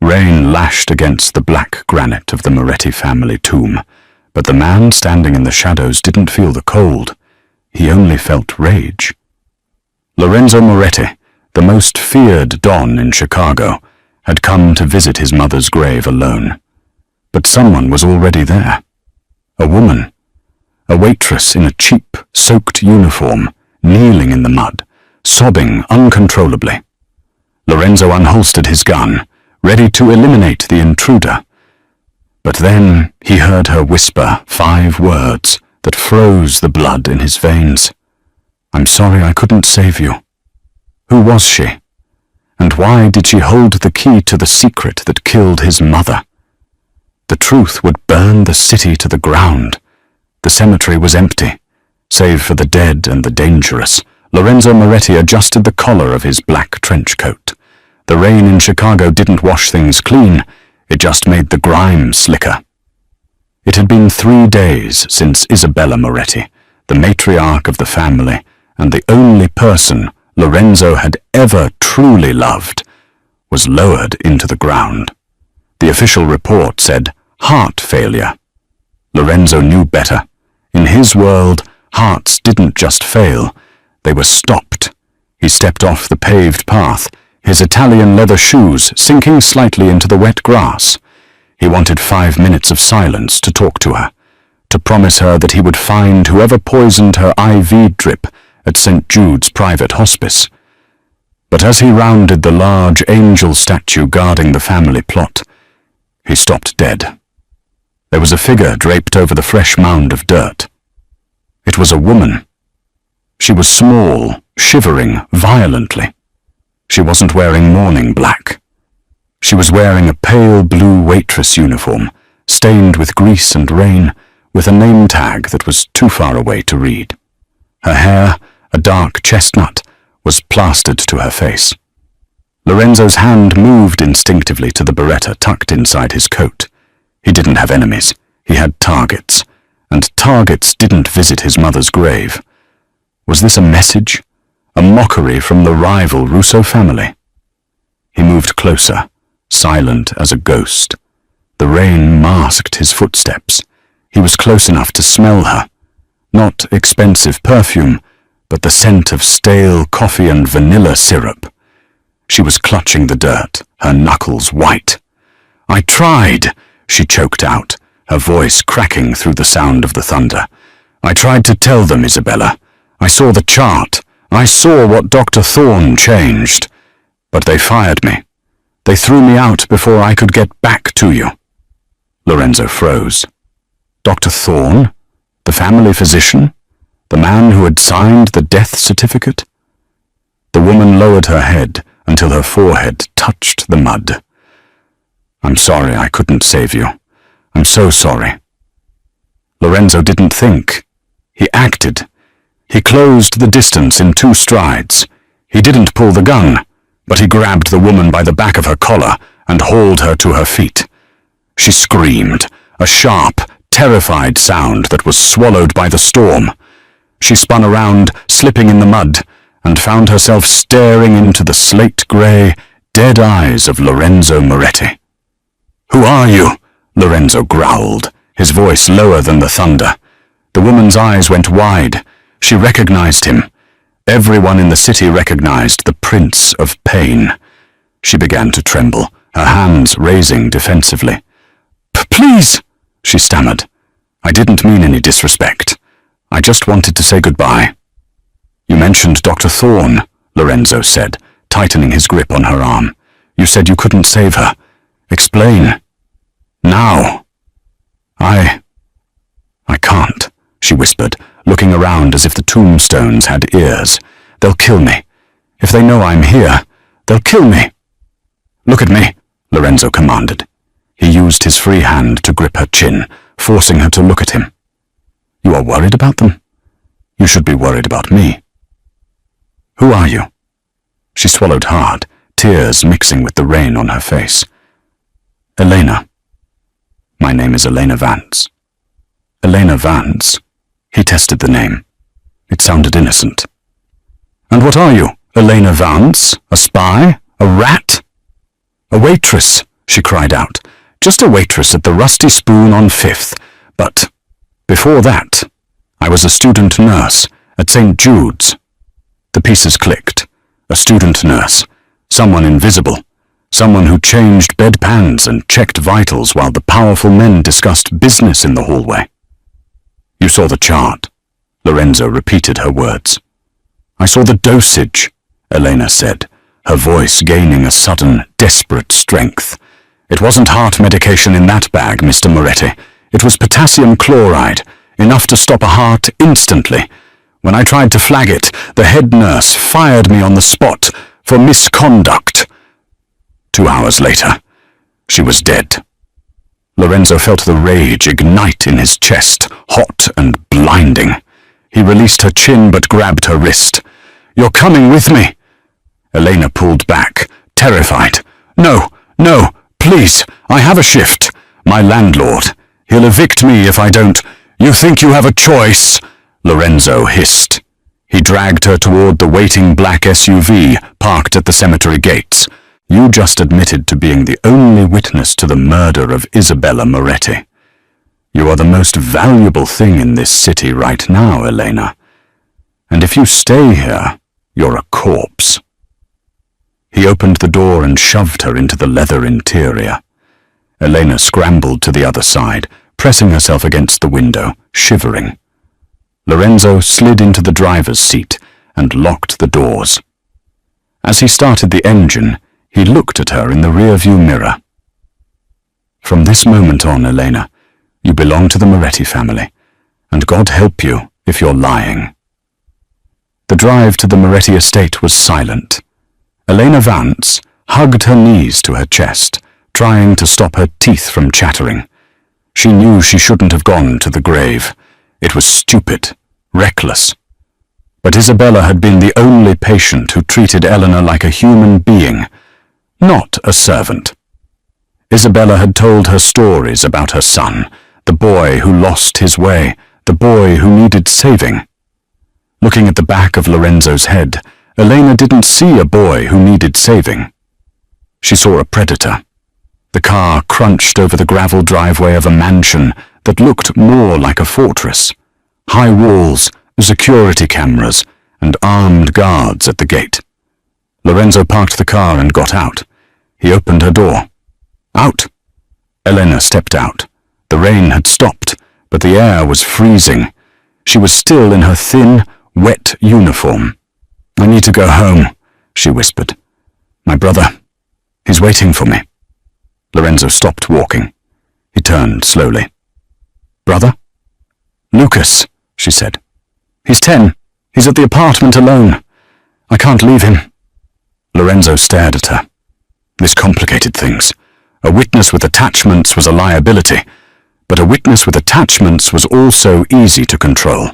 Rain lashed against the black granite of the Moretti family tomb, but the man standing in the shadows didn't feel the cold. He only felt rage. Lorenzo Moretti, the most feared Don in Chicago, had come to visit his mother's grave alone. But someone was already there. A woman. A waitress in a cheap, soaked uniform, kneeling in the mud, sobbing uncontrollably. Lorenzo unholstered his gun, ready to eliminate the intruder. But then he heard her whisper 5 words that froze the blood in his veins. "I'm sorry I couldn't save you." Who was she? And why did she hold the key to the secret that killed his mother? The truth would burn the city to the ground. The cemetery was empty, save for the dead and the dangerous. Lorenzo Moretti adjusted the collar of his black trench coat. The rain in Chicago didn't wash things clean, it just made the grime slicker. It had been 3 days since Isabella Moretti, the matriarch of the family and the only person Lorenzo had ever truly loved, was lowered into the ground. The official report said heart failure. Lorenzo knew better. In his world, hearts didn't just fail, they were stopped. He stepped off the paved path, his Italian leather shoes sinking slightly into the wet grass. He wanted 5 minutes of silence to talk to her, to promise her that he would find whoever poisoned her IV drip at St. Jude's private hospice. But as he rounded the large angel statue guarding the family plot, he stopped dead. There was a figure draped over the fresh mound of dirt. It was a woman. She was small, shivering violently. She wasn't wearing mourning black. She was wearing a pale blue waitress uniform, stained with grease and rain, with a name tag that was too far away to read. Her hair, a dark chestnut, was plastered to her face. Lorenzo's hand moved instinctively to the beretta tucked inside his coat. He didn't have enemies, he had targets, and targets didn't visit his mother's grave. Was this a message? A mockery from the rival Russo family? He moved closer, silent as a ghost. The rain masked his footsteps. He was close enough to smell her. Not expensive perfume, but the scent of stale coffee and vanilla syrup. She was clutching the dirt, her knuckles white. "I tried," she choked out, her voice cracking through the sound of the thunder. "I tried to tell them, Isabella. I saw the chart. I saw what Dr. Thorne changed. But they fired me. They threw me out before I could get back to you." Lorenzo froze. Dr. Thorne? The family physician? The man who had signed the death certificate? The woman lowered her head until her forehead touched the mud. "I'm sorry I couldn't save you. I'm so sorry." Lorenzo didn't think. He acted. He closed the distance in 2 strides. He didn't pull the gun, but he grabbed the woman by the back of her collar and hauled her to her feet. She screamed, a sharp, terrified sound that was swallowed by the storm. She spun around, slipping in the mud, and found herself staring into the slate-gray, dead eyes of Lorenzo Moretti. "Who are you?" Lorenzo growled, his voice lower than the thunder. The woman's eyes went wide. She recognized him. Everyone in the city recognized the Prince of Pain. She began to tremble, her hands raising defensively. "Please," she stammered. "I didn't mean any disrespect. I just wanted to say goodbye." "You mentioned Dr. Thorne," Lorenzo said, tightening his grip on her arm. "You said you couldn't save her. Explain. Now." I can't," she whispered, looking around as if the tombstones had ears. "They'll kill me. If they know I'm here, they'll kill me." "Look at me," Lorenzo commanded. He used his free hand to grip her chin, forcing her to look at him. "You are worried about them? You should be worried about me." "Who are you?" She swallowed hard, tears mixing with the rain on her face. "Elena. My name is Elena Vance." Elena Vance? He tested the name. It sounded innocent. "And what are you? Elena Vance? A spy? A rat?" "A waitress," she cried out. "Just a waitress at the Rusty Spoon on 5th. But before that, I was a student nurse at St. Jude's." The pieces clicked. A student nurse, someone invisible, someone who changed bedpans and checked vitals while the powerful men discussed business in the hallway. "You saw the chart," Lorenzo repeated her words. "I saw the dosage," Elena said, her voice gaining a sudden, desperate strength. "It wasn't heart medication in that bag, Mr. Moretti. It was potassium chloride, enough to stop a heart instantly. When I tried to flag it, the head nurse fired me on the spot for misconduct." 2 hours later, she was dead. Lorenzo felt the rage ignite in his chest, hot and blinding. He released her chin but grabbed her wrist. "You're coming with me." Elena pulled back, terrified. "No, no, please, I have a shift. My landlord. He'll evict me if I don't." "You think you have a choice?" Lorenzo hissed. He dragged her toward the waiting black SUV parked at the cemetery gates. "You just admitted to being the only witness to the murder of Isabella Moretti. You are the most valuable thing in this city right now, Elena. And if you stay here, you're a corpse." He opened the door and shoved her into the leather interior. Elena scrambled to the other side, pressing herself against the window, shivering. Lorenzo slid into the driver's seat and locked the doors. As he started the engine, he looked at her in the rearview mirror. "From this moment on, Elena, you belong to the Moretti family, and God help you if you're lying." The drive to the Moretti estate was silent. Elena Vance hugged her knees to her chest, trying to stop her teeth from chattering. She knew she shouldn't have gone to the grave. It was stupid, reckless. But Isabella had been the only patient who treated Eleanor like a human being, not a servant. Isabella had told her stories about her son, the boy who lost his way, the boy who needed saving. Looking at the back of Lorenzo's head, Elena didn't see a boy who needed saving. She saw a predator. The car crunched over the gravel driveway of a mansion that looked more like a fortress. High walls, security cameras, and armed guards at the gate. Lorenzo parked the car and got out. He opened her door. "Out!" Elena stepped out. The rain had stopped, but the air was freezing. She was still in her thin, wet uniform. "I need to go home," she whispered. "My brother, he's waiting for me." Lorenzo stopped walking. He turned slowly. "Brother?" "Lucas," she said. "He's 10. He's at the apartment alone. I can't leave him." Lorenzo stared at her. This complicated things. A witness with attachments was a liability, but a witness with attachments was also easy to control.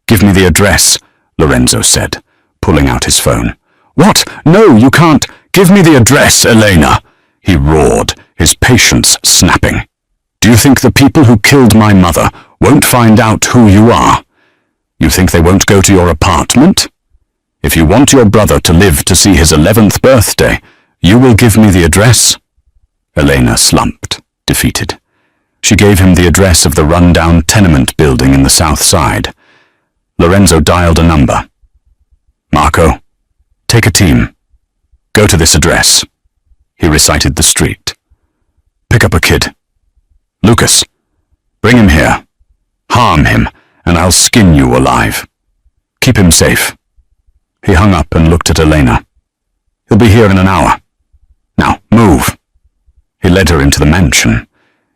"Give me the address," Lorenzo said, pulling out his phone. "What? No, you can't. Give me the address, Elena," he roared, his patience snapping. "Do you think the people who killed my mother won't find out who you are? You think they won't go to your apartment? If you want your brother to live to see his 11th birthday, you will give me the address?" Elena slumped, defeated. She gave him the address of the run-down tenement building in the south side. Lorenzo dialed a number. "Marco, take a team. Go to this address." He recited the street. "Pick up a kid. Lucas, bring him here. Harm him, and I'll skin you alive. Keep him safe." He hung up and looked at Elena. "He'll be here in an hour. Now, move." He led her into the mansion.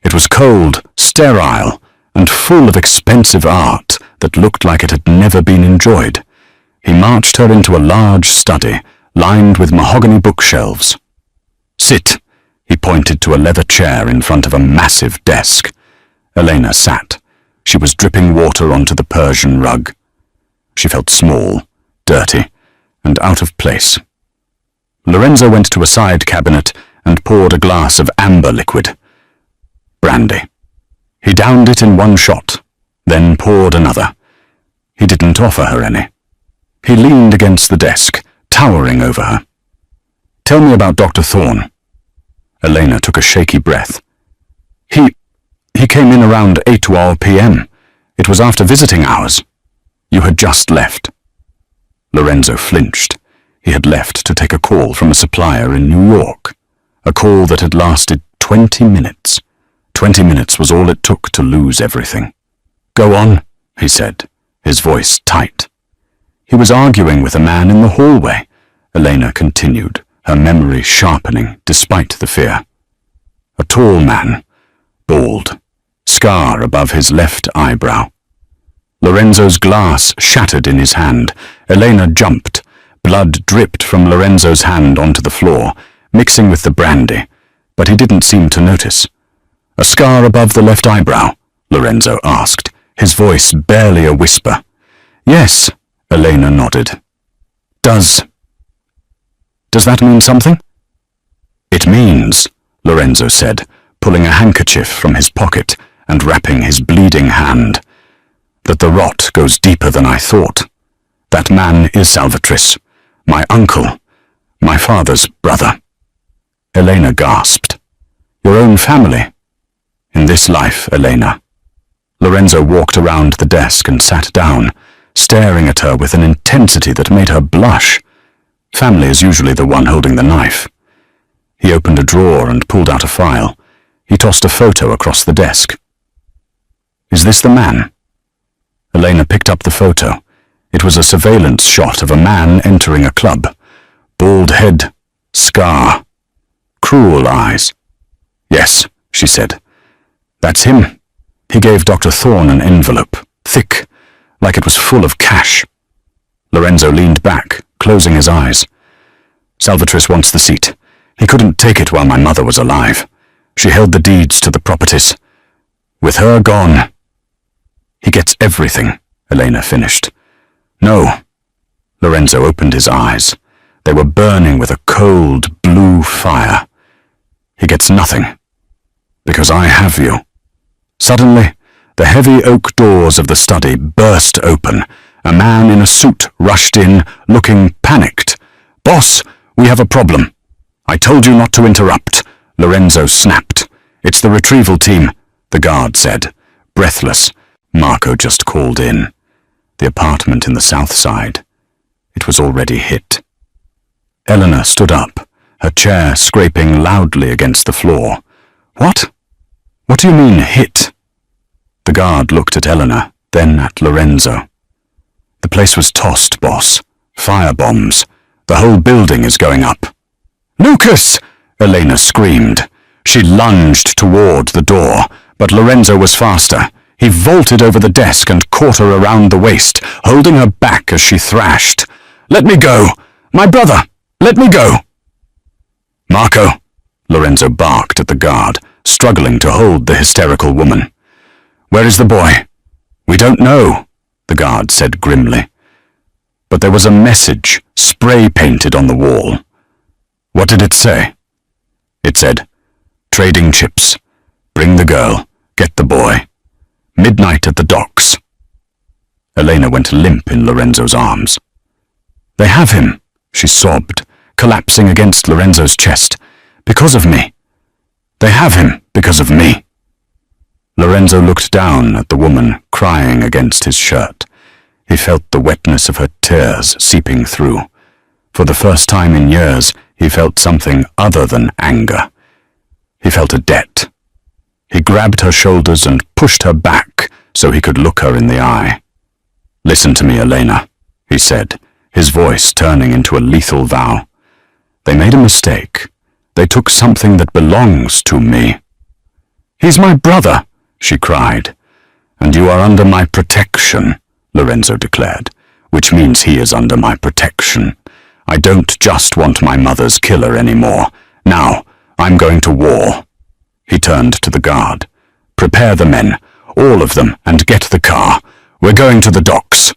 It was cold, sterile, and full of expensive art that looked like it had never been enjoyed. He marched her into a large study, lined with mahogany bookshelves. "Sit," he pointed to a leather chair in front of a massive desk. Elena sat. She was dripping water onto the Persian rug. She felt small, dirty, and out of place. Lorenzo went to a side cabinet and poured a glass of amber liquid. Brandy. He downed it in one shot, then poured another. He didn't offer her any. He leaned against the desk, towering over her. "Tell me about Dr. Thorne." Elena took a shaky breath. He came in around 8 p.m. It was after visiting hours. You had just left. Lorenzo flinched. He had left to take a call from a supplier in New York. A call that had lasted 20 minutes. 20 minutes was all it took to lose everything. Go on, he said, his voice tight. He was arguing with a man in the hallway. Elena continued, her memory sharpening despite the fear. A tall man, bald, scar above his left eyebrow. Lorenzo's glass shattered in his hand. Elena jumped. Blood dripped from Lorenzo's hand onto the floor, mixing with the brandy, but he didn't seem to notice. A scar above the left eyebrow? Lorenzo asked, his voice barely a whisper. Yes, Elena nodded. Does that mean something? It means, Lorenzo said, pulling a handkerchief from his pocket and wrapping his bleeding hand, that the rot goes deeper than I thought. That man is Salvatris, my uncle, my father's brother. Elena gasped. Your own family? In this life, Elena. Lorenzo walked around the desk and sat down, staring at her with an intensity that made her blush. Family is usually the one holding the knife. He opened a drawer and pulled out a file. He tossed a photo across the desk. Is this the man? Elena picked up the photo. It was a surveillance shot of a man entering a club. Bald head, scar, cruel eyes. Yes, she said. That's him. He gave Dr. Thorne an envelope, thick, like it was full of cash. Lorenzo leaned back, closing his eyes. Salvatris wants the seat. He couldn't take it while my mother was alive. She held the deeds to the properties. With her gone... He gets everything, Elena finished. No. Lorenzo opened his eyes. They were burning with a cold, blue fire. He gets nothing. Because I have you. Suddenly, the heavy oak doors of the study burst open. A man in a suit rushed in, looking panicked. Boss, we have a problem. I told you not to interrupt, Lorenzo snapped. It's the retrieval team, the guard said, breathless. Marco just called in. The apartment in the south side. It was already hit. Eleanor stood up, her chair scraping loudly against the floor. What? What do you mean, hit? The guard looked at Eleanor, then at Lorenzo. The place was tossed, boss. Firebombs. The whole building is going up. Lucas! Elena screamed. She lunged toward the door, but Lorenzo was faster. He vaulted over the desk and caught her around the waist, holding her back as she thrashed. Let me go! My brother! Let me go! Marco! Lorenzo barked at the guard, struggling to hold the hysterical woman. Where is the boy? We don't know, the guard said grimly. But there was a message spray-painted on the wall. What did it say? It said, trading chips. Bring the girl. Get the boy. Midnight at the docks. Elena went limp in Lorenzo's arms. They have him, she sobbed, collapsing against Lorenzo's chest. Because of me. They have him because of me. Lorenzo looked down at the woman crying against his shirt. He felt the wetness of her tears seeping through. For the first time in years, he felt something other than anger. He felt a debt. He grabbed her shoulders and pushed her back so he could look her in the eye. Listen to me, Elena, he said, his voice turning into a lethal vow. They made a mistake. They took something that belongs to me. He's my brother, she cried. And you are under my protection, Lorenzo declared, which means he is under my protection. I don't just want my mother's killer anymore. Now, I'm going to war. He turned to the guard. Prepare the men, all of them, and get the car. We're going to the docks.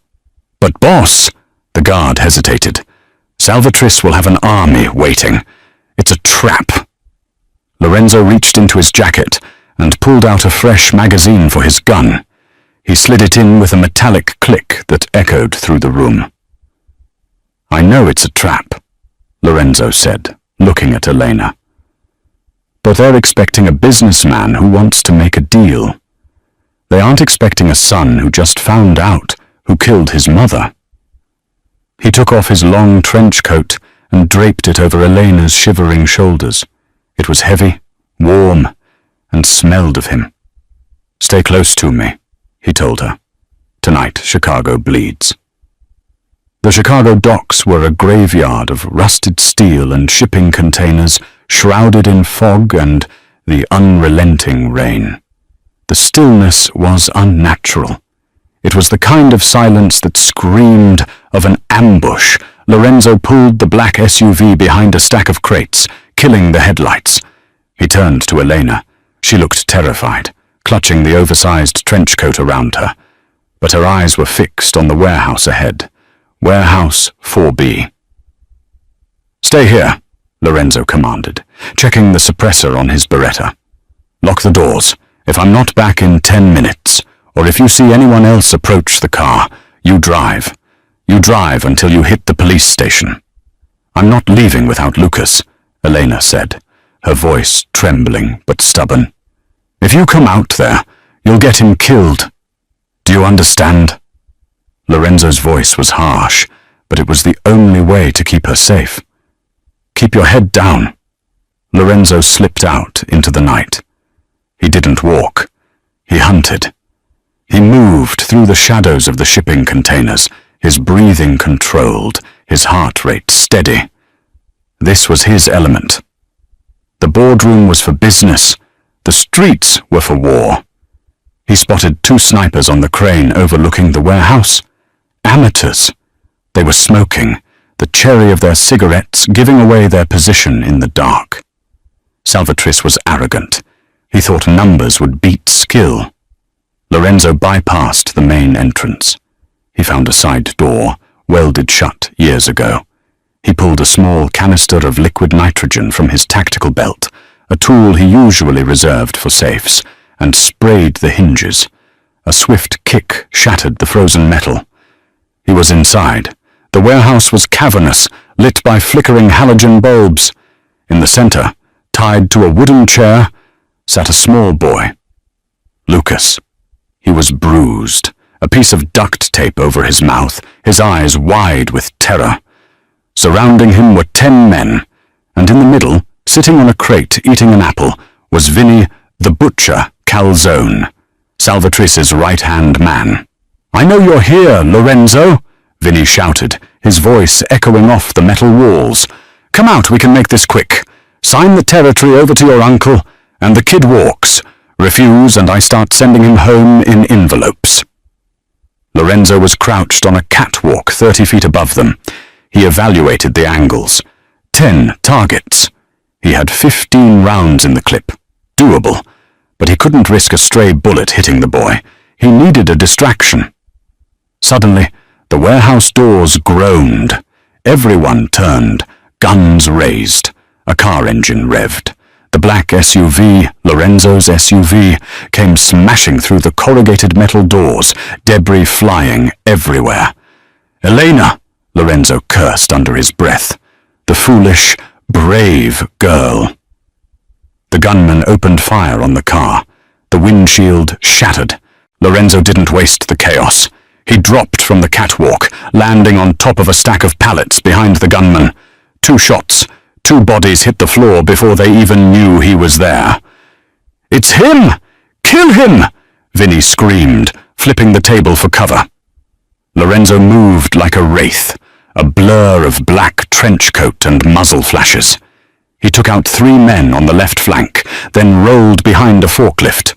But boss, the guard hesitated. Salvatris will have an army waiting. It's a trap. Lorenzo reached into his jacket and pulled out a fresh magazine for his gun. He slid it in with a metallic click that echoed through the room. I know it's a trap, Lorenzo said, looking at Elena. but they're expecting a businessman who wants to make a deal. They aren't expecting a son who just found out who killed his mother. He took off his long trench coat and draped it over Elena's shivering shoulders. It was heavy, warm, and smelled of him. "Stay close to me," he told her. "Tonight, Chicago bleeds." The Chicago docks were a graveyard of rusted steel and shipping containers shrouded in fog and the unrelenting rain. The stillness was unnatural. It was the kind of silence that screamed of an ambush. Lorenzo pulled the black SUV behind a stack of crates, killing the headlights. He turned to Elena. She looked terrified, clutching the oversized trench coat around her. But her eyes were fixed on the warehouse ahead. Warehouse 4B. "Stay here," Lorenzo commanded, checking the suppressor on his Beretta. "Lock the doors. If I'm not back in 10 minutes, or if you see anyone else approach the car, you drive. You drive until you hit the police station." "I'm not leaving without Lucas," Elena said, her voice trembling but stubborn. "If you come out there, you'll get him killed. Do you understand?" Lorenzo's voice was harsh, but it was the only way to keep her safe. "Keep your head down." Lorenzo slipped out into the night. He didn't walk. He hunted. He moved through the shadows of the shipping containers, his breathing controlled, his heart rate steady. This was his element. The boardroom was for business. The streets were for war. He spotted 2 snipers on the crane overlooking the warehouse. Amateurs. They were smoking, the cherry of their cigarettes giving away their position in the dark. Salvatrice was arrogant. He thought numbers would beat skill. Lorenzo bypassed the main entrance. He found a side door, welded shut years ago. He pulled a small canister of liquid nitrogen from his tactical belt, a tool he usually reserved for safes, and sprayed the hinges. A swift kick shattered the frozen metal. He was inside. The warehouse was cavernous, lit by flickering halogen bulbs. In the center, tied to a wooden chair, sat a small boy. Lucas. He was bruised, a piece of duct tape over his mouth, his eyes wide with terror. Surrounding him were 10 men, and in the middle, sitting on a crate eating an apple, was Vinny the Butcher Calzone, Salvatrice's right-hand man. "I know you're here, Lorenzo," Vinny shouted, his voice echoing off the metal walls. "Come out, we can make this quick. Sign the territory over to your uncle, and the kid walks. Refuse, and I start sending him home in envelopes." Lorenzo was crouched on a catwalk 30 feet above them. He evaluated the angles. 10 targets. He had 15 rounds in the clip. Doable. But he couldn't risk a stray bullet hitting the boy. He needed a distraction. Suddenly, the warehouse doors groaned. Everyone turned, guns raised. A car engine revved. The black SUV, Lorenzo's SUV, came smashing through the corrugated metal doors, debris flying everywhere. "Elena!" Lorenzo cursed under his breath. The foolish, brave girl. The gunman opened fire on the car. The windshield shattered. Lorenzo didn't waste the chaos. He dropped from the catwalk, landing on top of a stack of pallets behind the gunman. 2 shots. 2 bodies hit the floor before they even knew he was there. "It's him! Kill him!" Vinny screamed, flipping the table for cover. Lorenzo moved like a wraith, a blur of black trench coat and muzzle flashes. He took out 3 men on the left flank, then rolled behind a forklift.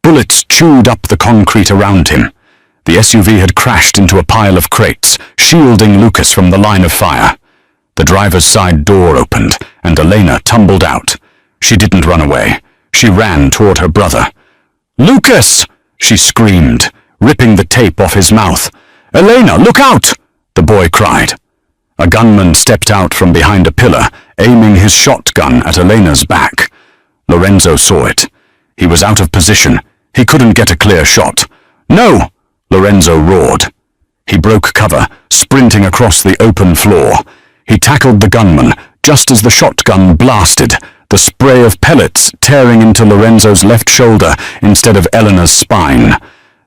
Bullets chewed up the concrete around him. The SUV had crashed into a pile of crates, shielding Lucas from the line of fire. The driver's side door opened, and Elena tumbled out. She didn't run away. She ran toward her brother. "Lucas!" she screamed, ripping the tape off his mouth. "Elena, look out!" the boy cried. A gunman stepped out from behind a pillar, aiming his shotgun at Elena's back. Lorenzo saw it. He was out of position. He couldn't get a clear shot. "No!" Lorenzo roared. He broke cover, sprinting across the open floor. He tackled the gunman just as the shotgun blasted. the spray of pellets tearing into Lorenzo's left shoulder instead of Eleanor's spine.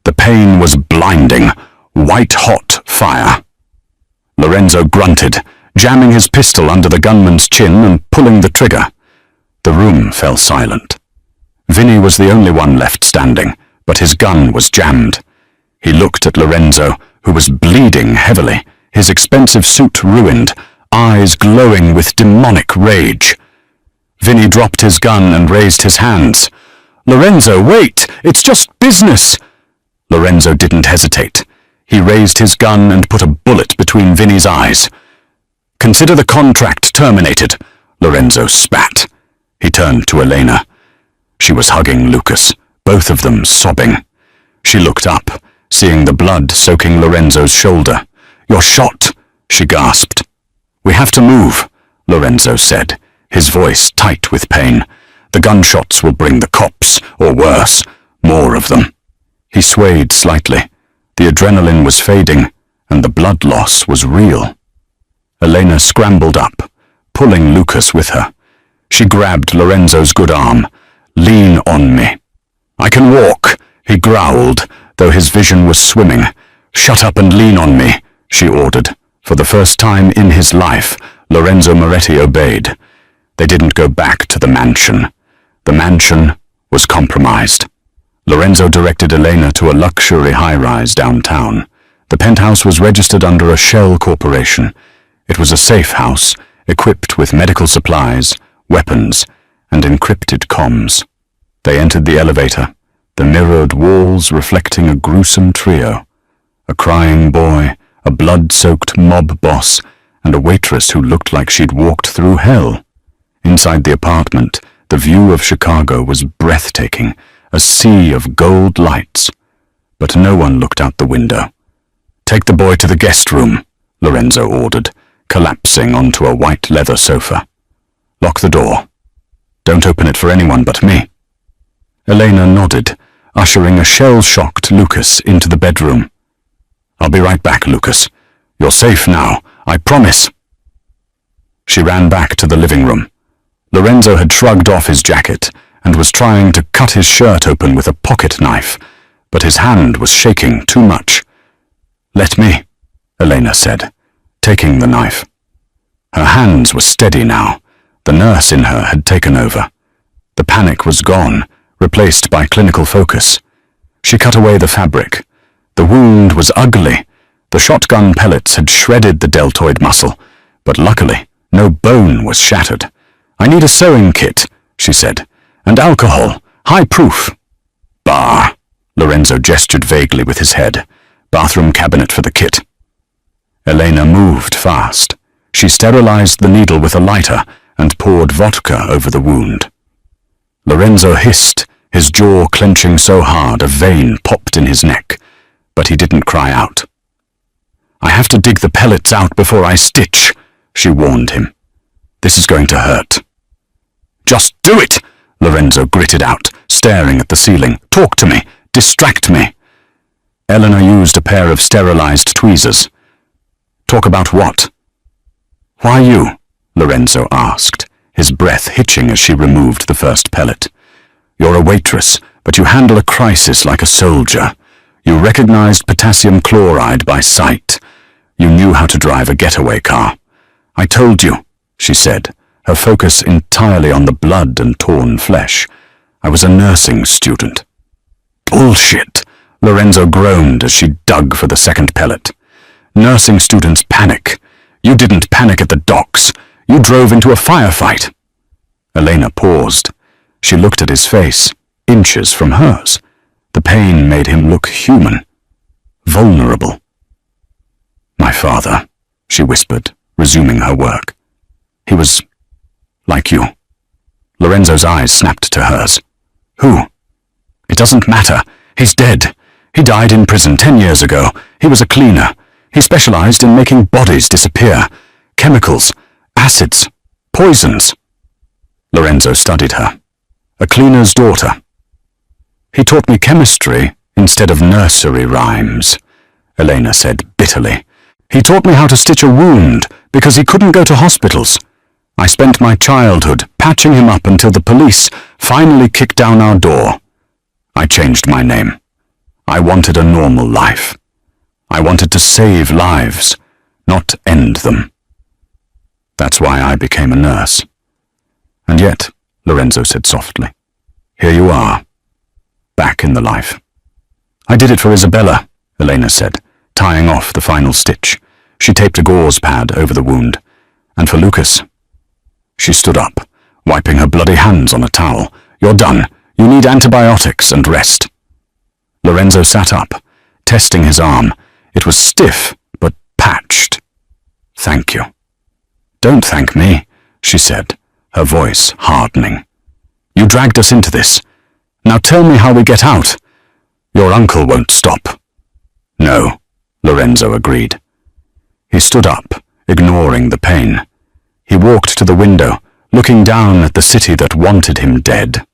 The pain was blinding, white-hot fire. Lorenzo grunted, jamming his pistol under the gunman's chin and pulling the trigger. The room fell silent. Vinny was the only one left standing, but his gun was jammed. He looked at Lorenzo, who was bleeding heavily, his expensive suit ruined, eyes glowing with demonic rage. Vinny dropped his gun and raised his hands. "Lorenzo, wait! It's just business!" Lorenzo didn't hesitate. He raised his gun and put a bullet between Vinny's eyes. "Consider the contract terminated," Lorenzo spat. He turned to Elena. She was hugging Lucas, both of them sobbing. She looked up, seeing the blood soaking Lorenzo's shoulder. "You're shot," she gasped. "We have to move," Lorenzo said, his voice tight with pain. "The gunshots will bring the cops, or worse, more of them." He swayed slightly. The adrenaline was fading, and the blood loss was real. Elena scrambled up, pulling Lucas with her. She grabbed Lorenzo's good arm. "Lean on me." "I can walk," he growled, though his vision was swimming. "Shut up and lean on me," she ordered. For the first time in his life, Lorenzo Moretti obeyed. They didn't go back to the mansion. The mansion was compromised. Lorenzo directed Elena to a luxury high-rise downtown. The penthouse was registered under a shell corporation. It was a safe house, equipped with medical supplies, weapons, and encrypted comms. They entered the elevator, the mirrored walls reflecting a gruesome trio. A crying boy, a blood-soaked mob boss, and a waitress who looked like she'd walked through hell. Inside the apartment, the view of Chicago was breathtaking, a sea of gold lights. But no one looked out the window. "Take the boy to the guest room," Lorenzo ordered, collapsing onto a white leather sofa. "Lock the door. Don't open it for anyone but me." Elena nodded, ushering a shell-shocked Lucas into the bedroom. "I'll be right back, Lucas. You're safe now, I promise." She ran back to the living room. Lorenzo had shrugged off his jacket and was trying to cut his shirt open with a pocket knife, but his hand was shaking too much. "Let me," Elena said, taking the knife. Her hands were steady now. The nurse in her had taken over. The panic was gone, replaced by clinical focus. She cut away the fabric. The wound was ugly. The shotgun pellets had shredded the deltoid muscle, but luckily no bone was shattered. "I need a sewing kit," she said, "and alcohol, high proof." "Bah," Lorenzo gestured vaguely with his head. "Bathroom cabinet for the kit." Elena moved fast. She sterilized the needle with a lighter and poured vodka over the wound. Lorenzo hissed, his jaw clenching so hard a vein popped in his neck, but he didn't cry out. "I have to dig the pellets out before I stitch," she warned him. "This is going to hurt." "Just do it!" Lorenzo gritted out, staring at the ceiling. "Talk to me. Distract me." Eleanor used a pair of sterilized tweezers. "Talk about what?" "Why you?" Lorenzo asked, his breath hitching as she removed the first pellet. "You're a waitress, but you handle a crisis like a soldier. You recognized potassium chloride by sight. You knew how to drive a getaway car. I told you," she said, her focus entirely on the blood and torn flesh. "I was a nursing student." "Bullshit," Lorenzo groaned as she dug for the second pellet. "Nursing students panic. You didn't panic at the docks. You drove into a firefight." Elena paused. She looked at his face, inches from hers. The pain made him look human, vulnerable. "My father," she whispered, resuming her work. "He was like you." Lorenzo's eyes snapped to hers. "Who?" "It doesn't matter. He's dead. He died in prison 10 years ago. He was a cleaner. He specialized in making bodies disappear. Chemicals, acids, poisons." Lorenzo studied her. "A cleaner's daughter." "He taught me chemistry instead of nursery rhymes," Elena said bitterly. "He taught me how to stitch a wound because he couldn't go to hospitals." I spent my childhood patching him up until the police finally kicked down our door. I changed my name. I wanted a normal life. I wanted to save lives, not end them. That's why I became a nurse. And yet, Lorenzo said softly, here you are, back in the life. I did it for Isabella, Elena said, tying off the final stitch. She taped a gauze pad over the wound. And for Lucas. She stood up, wiping her bloody hands on a towel. You're done. You need antibiotics and rest. Lorenzo sat up, testing his arm. It was stiff, but patched. Thank you. Don't thank me, she said, her voice hardening. You dragged us into this. Now tell me how we get out. Your uncle won't stop. No, Lorenzo agreed. He stood up, ignoring the pain. He walked to the window, looking down at the city that wanted him dead.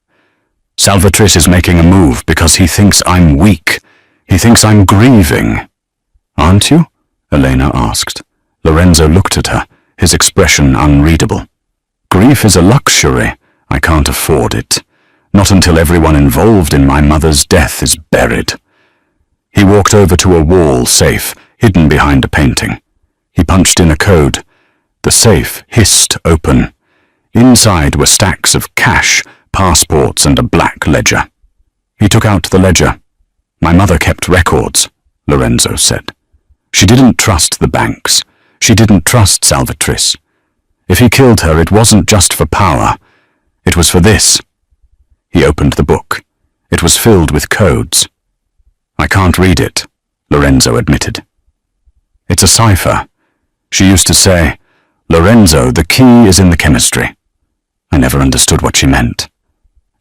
Salvatris is making a move because he thinks I'm weak. He thinks I'm grieving. Aren't you? Elena asked. Lorenzo looked at her, his expression unreadable. Grief is a luxury. I can't afford it. Not until everyone involved in my mother's death is buried. He walked over to a wall safe, hidden behind a painting. He punched in a code. The safe hissed open. Inside were stacks of cash, passports, and a black ledger. He took out the ledger. My mother kept records, Lorenzo said. She didn't trust the banks. She didn't trust Salvatris. If he killed her, it wasn't just for power. It was for this. He opened the book. It was filled with codes. I can't read it, Lorenzo admitted. It's a cipher. She used to say, Lorenzo, the key is in the chemistry. I never understood what she meant.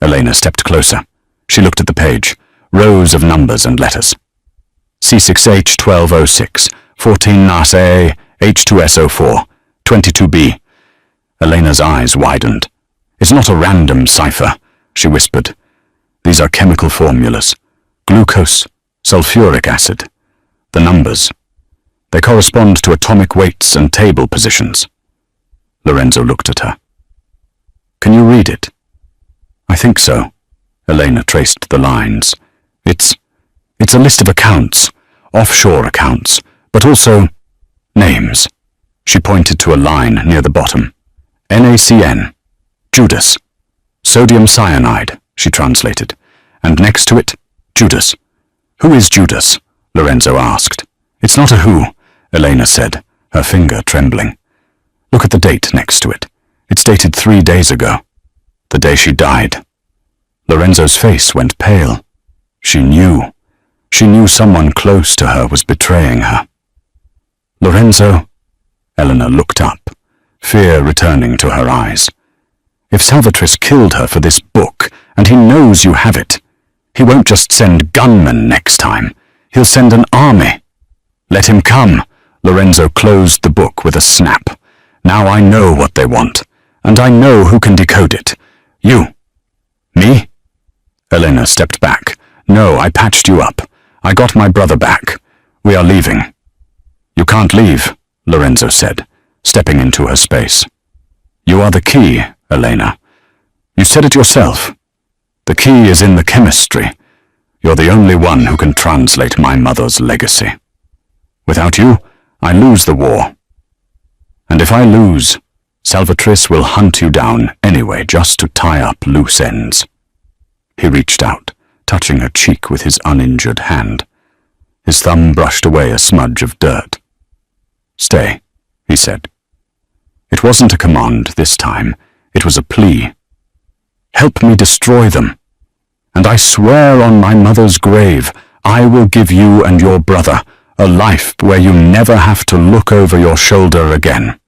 Elena stepped closer. She looked at the page, rows of numbers and letters. C6H1206, 14NAS-A, H2SO4, 22B. Elena's eyes widened. It's not a random cipher, she whispered. These are chemical formulas. Glucose, sulfuric acid. The numbers. They correspond to atomic weights and table positions. Lorenzo looked at her. Can you read it? I think so. Elena traced the lines. It's a list of accounts, offshore accounts, but also names. She pointed to a line near the bottom. NaCN. Judas. Sodium cyanide, she translated. And next to it, Judas. Who is Judas? Lorenzo asked. It's not a who, Elena said, her finger trembling. Look at the date next to it. It's dated 3 days ago. The day she died. Lorenzo's face went pale. She knew. She knew someone close to her was betraying her. Lorenzo? Eleanor looked up, fear returning to her eyes. If Salvatris killed her for this book, and he knows you have it, he won't just send gunmen next time. He'll send an army. Let him come. Lorenzo closed the book with a snap. Now I know what they want, and I know who can decode it. You. Me? Elena stepped back. No, I patched you up. I got my brother back. We are leaving. You can't leave, Lorenzo said, stepping into her space. You are the key, Elena. You said it yourself. The key is in the chemistry. You're the only one who can translate my mother's legacy. Without you, I lose the war. And if I lose, Salvatris will hunt you down anyway just to tie up loose ends. He reached out, touching her cheek with his uninjured hand. His thumb brushed away a smudge of dirt. Stay, he said. It wasn't a command this time. It was a plea. Help me destroy them. And I swear on my mother's grave, I will give you and your brother a life where you never have to look over your shoulder again.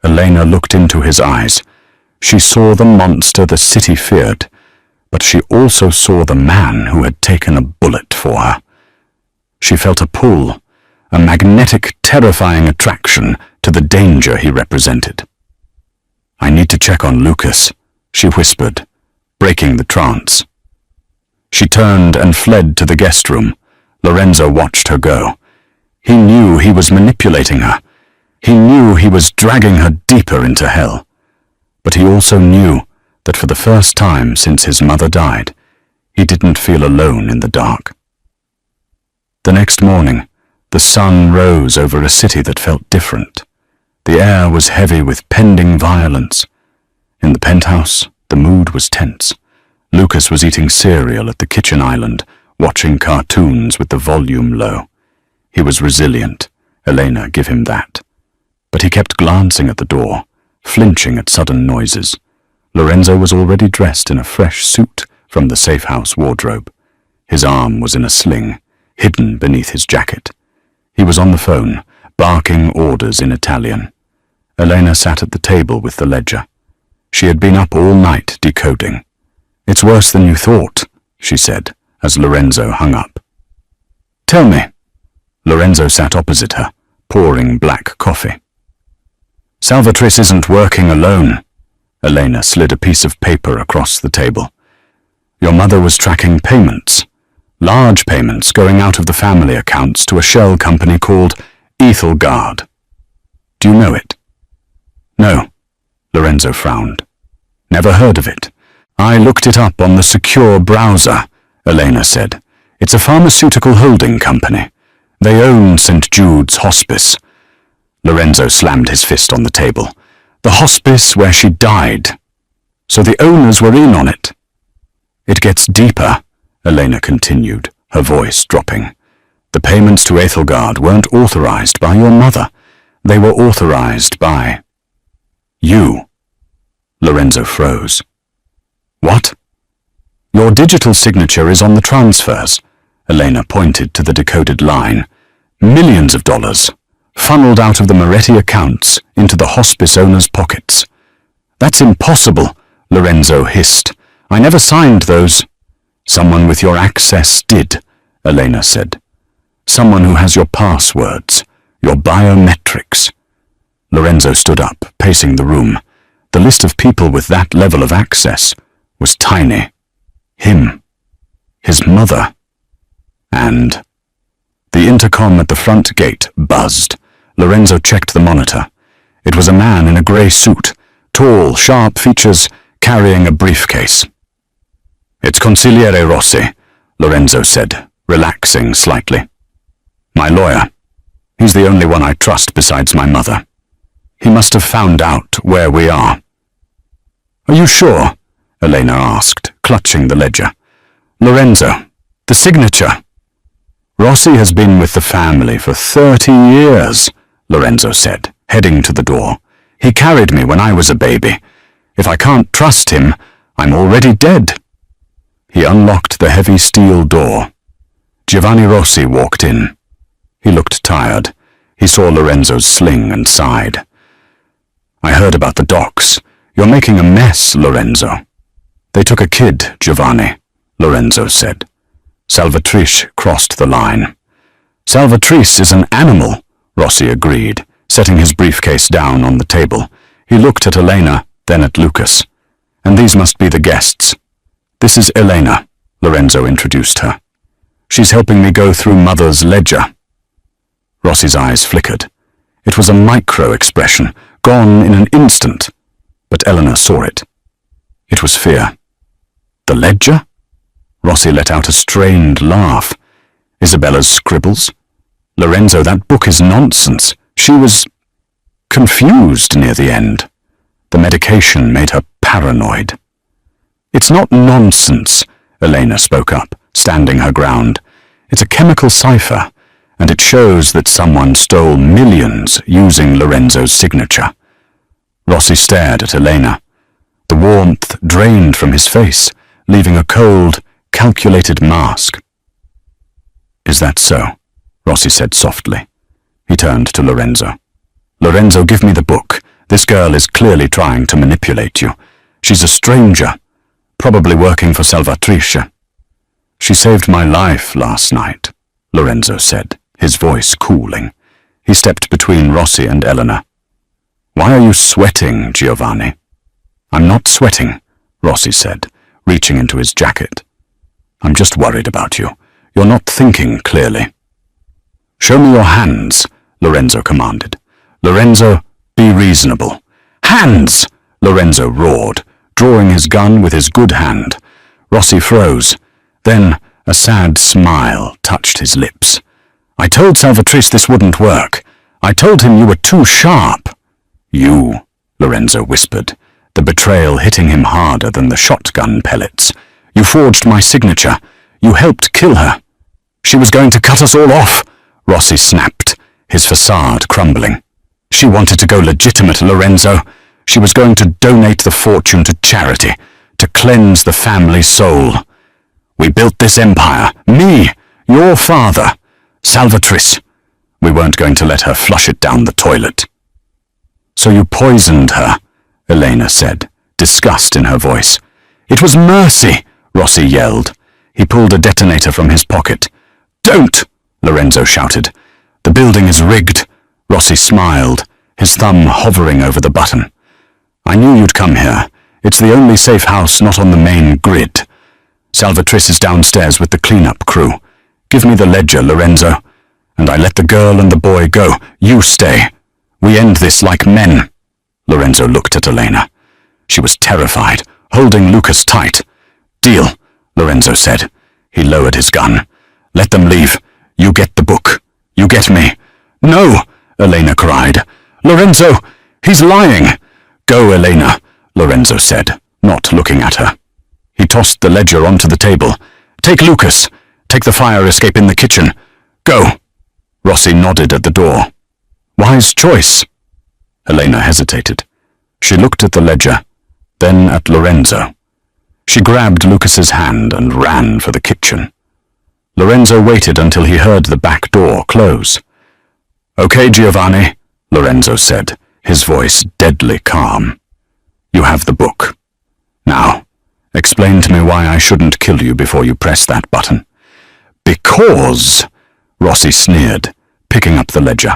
Elena looked into his eyes. She saw the monster the city feared, but she also saw the man who had taken a bullet for her. She felt a pull, a magnetic, terrifying attraction to the danger he represented. I need to check on Lucas, she whispered, breaking the trance. She turned and fled to the guest room. Lorenzo watched her go. He knew he was manipulating her. He knew he was dragging her deeper into hell. But he also knew that for the first time since his mother died, he didn't feel alone in the dark. The next morning, the sun rose over a city that felt different. The air was heavy with pending violence. In the penthouse, the mood was tense. Lucas was eating cereal at the kitchen island, watching cartoons with the volume low. He was resilient. Elena, give him that. But he kept glancing at the door, flinching at sudden noises. Lorenzo was already dressed in a fresh suit from the safe house wardrobe. His arm was in a sling, hidden beneath his jacket. He was on the phone, barking orders in Italian. Elena sat at the table with the ledger. She had been up all night decoding. "It's worse than you thought," she said, as Lorenzo hung up. "Tell me." Lorenzo sat opposite her, pouring black coffee. "Salvatrice isn't working alone." Elena slid a piece of paper across the table. "Your mother was tracking payments. Large payments going out of the family accounts to a shell company called Ethelgard. Do you know it?" "No," Lorenzo frowned. "Never heard of it. I looked it up on the secure browser," Elena said. "It's a pharmaceutical holding company. They own St. Jude's Hospice." Lorenzo slammed his fist on the table. "The hospice where she died. So the owners were in on it." "It gets deeper," Elena continued, her voice dropping. "The payments to Ethelgard weren't authorized by your mother. They were authorized by you." Lorenzo froze. "What?" "Your digital signature is on the transfers." Elena pointed to the decoded line. "Millions of dollars, funneled out of the Moretti accounts into the hospice owners' pockets." "That's impossible," Lorenzo hissed. "I never signed those." "Someone with your access did," Elena said. "Someone who has your passwords, your biometrics." Lorenzo stood up, pacing the room. The list of people with that level of access was tiny. Him. His mother. And the intercom at the front gate buzzed. Lorenzo checked the monitor. It was a man in a grey suit, tall, sharp features, carrying a briefcase. "It's Consigliere Rossi," Lorenzo said, relaxing slightly. "My lawyer. He's the only one I trust besides my mother. He must have found out where we are." "Are you sure?" Elena asked, clutching the ledger. "Lorenzo, the signature." "Rossi has been with the family for 30 years, Lorenzo said, heading to the door. "He carried me when I was a baby. If I can't trust him, I'm already dead." He unlocked the heavy steel door. Giovanni Rossi walked in. He looked tired. He saw Lorenzo's sling and sighed. "I heard about the docks. You're making a mess, Lorenzo." "They took a kid, Giovanni," Lorenzo said. Salvatrice crossed the line. "Salvatrice is an animal," Rossi agreed, setting his briefcase down on the table. He looked at Elena, then at Lucas. "And these must be the guests. This is Elena," Lorenzo introduced her. "She's helping me go through Mother's ledger." Rossi's eyes flickered. It was a micro-expression, gone in an instant, but Elena saw it. It was fear. "The ledger?" Rossi let out a strained laugh. "Isabella's scribbles? Lorenzo, that book is nonsense. She was confused near the end. The medication made her paranoid." "It's not nonsense," Elena spoke up, standing her ground. "It's a chemical cipher, and it shows that someone stole millions using Lorenzo's signature." Rossi stared at Elena. The warmth drained from his face, leaving a cold, calculated mask. "Is that so?" Rossi said softly. He turned to Lorenzo. "Lorenzo, give me the book. This girl is clearly trying to manipulate you. She's a stranger, probably working for Salvatrice." "She saved my life last night," Lorenzo said, his voice cooling. He stepped between Rossi and Elena. "Why are you sweating, Giovanni?" "I'm not sweating," Rossi said, reaching into his jacket. "I'm just worried about you. You're not thinking clearly." "Show me your hands," Lorenzo commanded. "Lorenzo, be reasonable." "Hands!" Lorenzo roared, drawing his gun with his good hand. Rossi froze. Then a sad smile touched his lips. "I told Salvatrice this wouldn't work. I told him you were too sharp." "You," Lorenzo whispered, the betrayal hitting him harder than the shotgun pellets. "You forged my signature. You helped kill her." "She was going to cut us all off," Rossi snapped, his facade crumbling. "She wanted to go legitimate, Lorenzo. She was going to donate the fortune to charity, to cleanse the family soul. We built this empire, me, your father, Salvatrice. We weren't going to let her flush it down the toilet." "So you poisoned her," Elena said, disgust in her voice. "It was mercy," Rossi yelled. He pulled a detonator from his pocket. "Don't!" Lorenzo shouted. "The building is rigged." Rossi smiled, his thumb hovering over the button. "I knew you'd come here. It's the only safe house not on the main grid. Salvatrice is downstairs with the cleanup crew. Give me the ledger, Lorenzo. And I let the girl and the boy go. You stay. We end this like men." Lorenzo looked at Elena. She was terrified, holding Lucas tight. "Deal," Lorenzo said. He lowered his gun. "Let them leave. You get the book. You get me." "No," Elena cried. "Lorenzo, he's lying." "Go, Elena," Lorenzo said, not looking at her. He tossed the ledger onto the table. "Take Lucas. Take the fire escape in the kitchen. Go." Rossi nodded at the door. "Wise choice." Elena hesitated. She looked at the ledger, then at Lorenzo. She grabbed Lucas's hand and ran for the kitchen. Lorenzo waited until he heard the back door close. "Okay, Giovanni," Lorenzo said, his voice deadly calm. "You have the book. Now, explain to me why I shouldn't kill you before you press that button." "Because," Rossi sneered, picking up the ledger,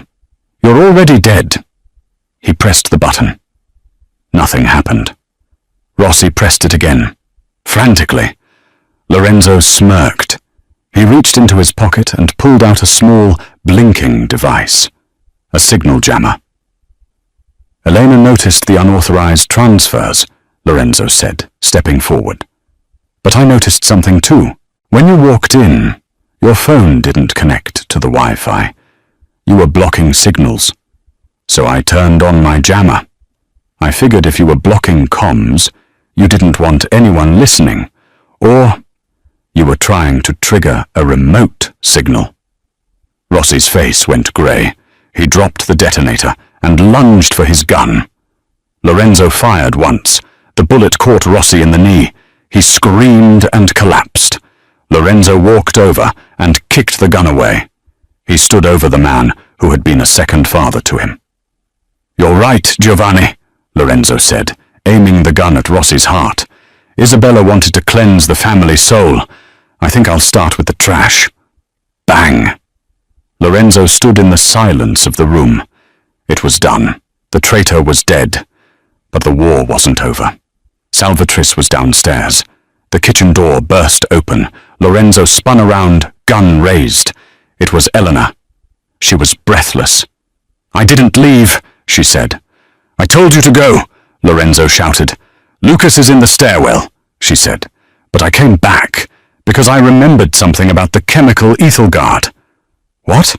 "you're already dead." He pressed the button. Nothing happened. Rossi pressed it again, frantically. Lorenzo smirked. He reached into his pocket and pulled out a small, blinking device, a signal jammer. "Elena noticed the unauthorized transfers," Lorenzo said, stepping forward. "But I noticed something too. When you walked in, your phone didn't connect to the Wi-Fi. You were blocking signals. So I turned on my jammer. I figured if you were blocking comms, you didn't want anyone listening, or you were trying to trigger a remote signal." Rossi's face went grey. He dropped the detonator and lunged for his gun. Lorenzo fired once. The bullet caught Rossi in the knee. He screamed and collapsed. Lorenzo walked over and kicked the gun away. He stood over the man who had been a second father to him. "You're right, Giovanni," Lorenzo said, aiming the gun at Rossi's heart. "Isabella wanted to cleanse the family soul. I think I'll start with the trash." Bang! Lorenzo stood in the silence of the room. It was done. The traitor was dead. But the war wasn't over. Salvatrice was downstairs. The kitchen door burst open. Lorenzo spun around, gun raised. It was Elena. She was breathless. "I didn't leave," she said. "I told you to go," Lorenzo shouted. "Lucas is in the stairwell," she said. "But I came back because I remembered something about the chemical ethyl guard." "What?"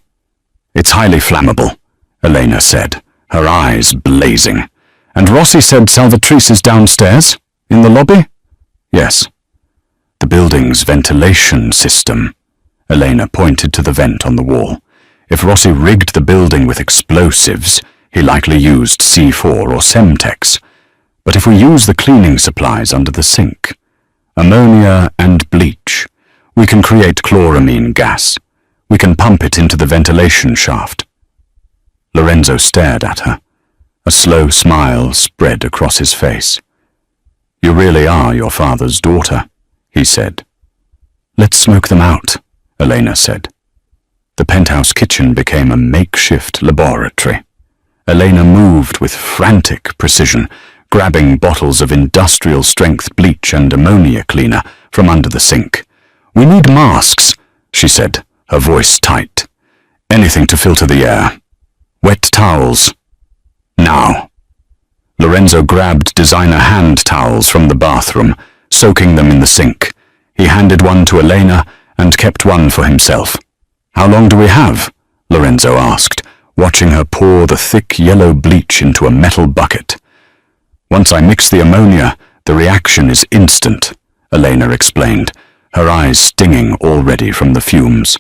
"It's highly flammable," Elena said, her eyes blazing. "And Rossi said Salvatrice is downstairs, in the lobby?" "Yes." "The building's ventilation system." Elena pointed to the vent on the wall. "If Rossi rigged the building with explosives, he likely used C4 or Semtex. But if we use the cleaning supplies under the sink, ammonia and bleach, we can create chloramine gas. We can pump it into the ventilation shaft." Lorenzo stared at her. A slow smile spread across his face. "You really are your father's daughter," he said. "Let's smoke them out," Elena said. The penthouse kitchen became a makeshift laboratory. Elena moved with frantic precision, grabbing bottles of industrial-strength bleach and ammonia cleaner from under the sink. "We need masks," she said, her voice tight. "Anything to filter the air. Wet towels. Now." Lorenzo grabbed designer hand towels from the bathroom, soaking them in the sink. He handed one to Elena and kept one for himself. "How long do we have?" Lorenzo asked, watching her pour the thick yellow bleach into a metal bucket. "Once I mix the ammonia, the reaction is instant," Elena explained, her eyes stinging already from the fumes.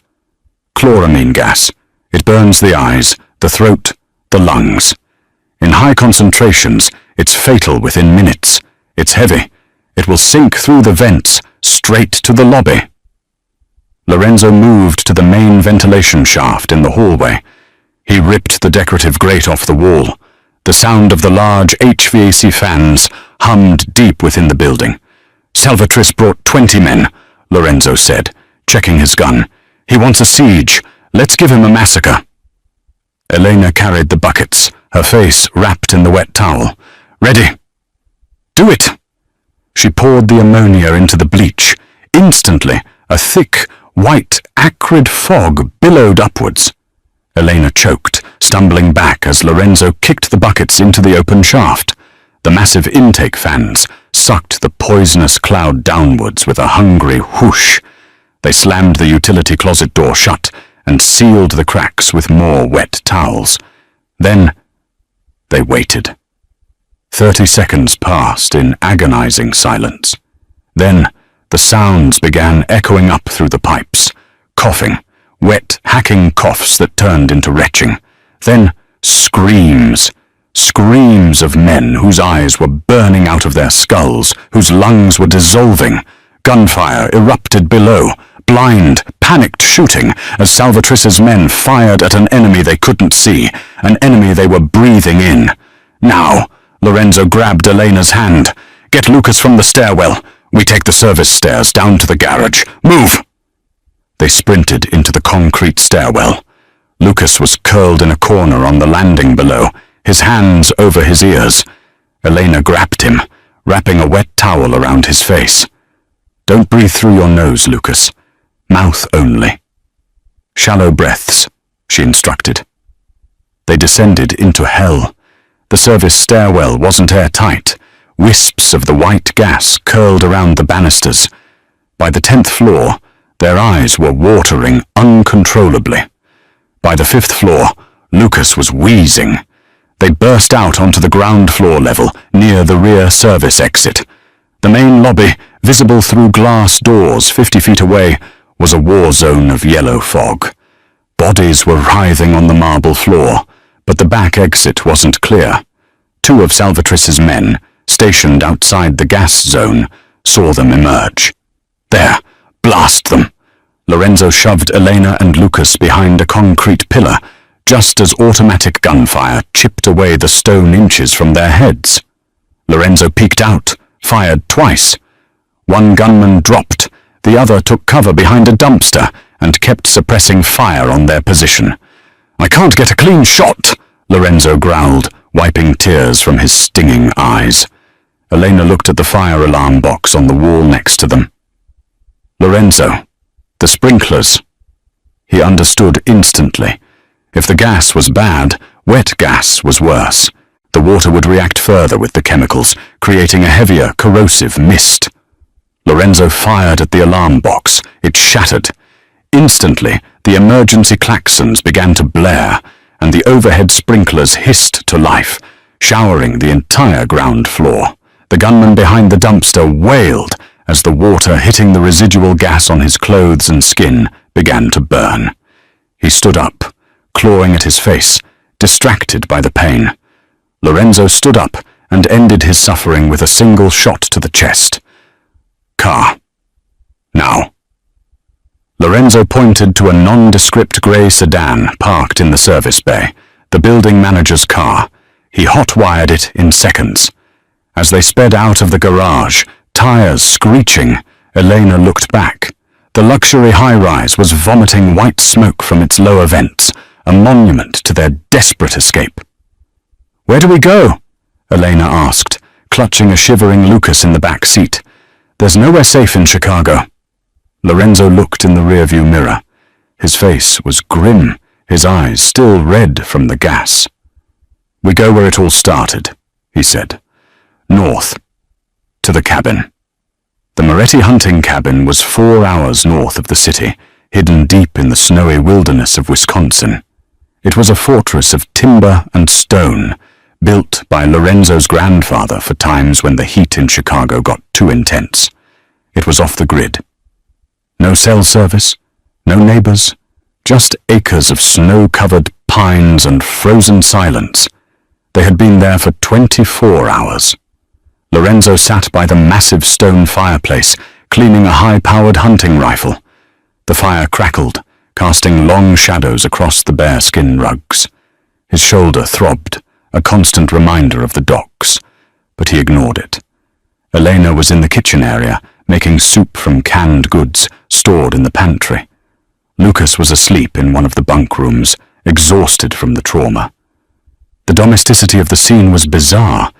"Chloramine gas. It burns the eyes, the throat, the lungs. In high concentrations, it's fatal within minutes. It's heavy. It will sink through the vents, straight to the lobby." Lorenzo moved to the main ventilation shaft in the hallway. He ripped the decorative grate off the wall. The sound of the large HVAC fans hummed deep within the building. "Salvatris brought 20 men," Lorenzo said, checking his gun. "He wants a siege. Let's give him a massacre." Elena carried the buckets, her face wrapped in the wet towel. "Ready." "Do it." She poured the ammonia into the bleach. Instantly, a thick, white, acrid fog billowed upwards. Elena choked, stumbling back as Lorenzo kicked the buckets into the open shaft. The massive intake fans sucked the poisonous cloud downwards with a hungry whoosh. They slammed the utility closet door shut and sealed the cracks with more wet towels. Then they waited. 30 seconds passed in agonizing silence. Then the sounds began echoing up through the pipes. Coughing, wet, hacking coughs that turned into retching. Then screams. Screams of men whose eyes were burning out of their skulls, whose lungs were dissolving. Gunfire erupted below. Blind, panicked shooting as Salvatris's men fired at an enemy they couldn't see, an enemy they were breathing in. "Now!" Lorenzo grabbed Elena's hand. "Get Lucas from the stairwell. We take the service stairs down to the garage. Move!" They sprinted into the concrete stairwell. Lucas was curled in a corner on the landing below, his hands over his ears. Elena grabbed him, wrapping a wet towel around his face. "Don't breathe through your nose, Lucas. Mouth only." "Shallow breaths," she instructed. They descended into hell. The service stairwell wasn't airtight. Wisps of the white gas curled around the banisters. By the 10th floor, their eyes were watering uncontrollably. By the 5th floor, Lucas was wheezing. They burst out onto the ground floor level, near the rear service exit. The main lobby, visible through glass doors 50 feet away, was a war zone of yellow fog. Bodies were writhing on the marble floor, but the back exit wasn't clear. 2 of Salvatris's men, stationed outside the gas zone, saw them emerge. "There, blast them!" Lorenzo shoved Elena and Lucas behind a concrete pillar, just as automatic gunfire chipped away the stone inches from their heads. Lorenzo peeked out, fired twice. One gunman dropped, the other took cover behind a dumpster and kept suppressing fire on their position. "I can't get a clean shot," Lorenzo growled, wiping tears from his stinging eyes. Elena looked at the fire alarm box on the wall next to them. "Lorenzo, the sprinklers." He understood instantly. If the gas was bad, wet gas was worse. The water would react further with the chemicals, creating a heavier, corrosive mist. Lorenzo fired at the alarm box. It shattered. Instantly, the emergency klaxons began to blare, and the overhead sprinklers hissed to life, showering the entire ground floor. The gunman behind the dumpster wailed as the water hitting the residual gas on his clothes and skin began to burn. He stood up, clawing at his face, distracted by the pain. Lorenzo stood up and ended his suffering with a single shot to the chest. "Car. Now." Lorenzo pointed to a nondescript grey sedan parked in the service bay, the building manager's car. He hot-wired it in seconds. As they sped out of the garage, tires screeching, Elena looked back. The luxury high-rise was vomiting white smoke from its lower vents, a monument to their desperate escape. "Where do we go?" Elena asked, clutching a shivering Lucas in the back seat. "There's nowhere safe in Chicago." Lorenzo looked in the rearview mirror. His face was grim, his eyes still red from the gas. "We go where it all started," he said. "North. To the cabin." The Moretti hunting cabin was 4 hours north of the city, hidden deep in the snowy wilderness of Wisconsin. It was a fortress of timber and stone, built by Lorenzo's grandfather for times when the heat in Chicago got too intense. It was off the grid. No cell service, no neighbors, just acres of snow-covered pines and frozen silence. They had been there for 24 hours. Lorenzo sat by the massive stone fireplace, cleaning a high-powered hunting rifle. The fire crackled, casting long shadows across the bearskin rugs. His shoulder throbbed, a constant reminder of the docks, but he ignored it. Elena was in the kitchen area, making soup from canned goods stored in the pantry. Lucas was asleep in one of the bunk rooms, exhausted from the trauma. The domesticity of the scene was bizarre,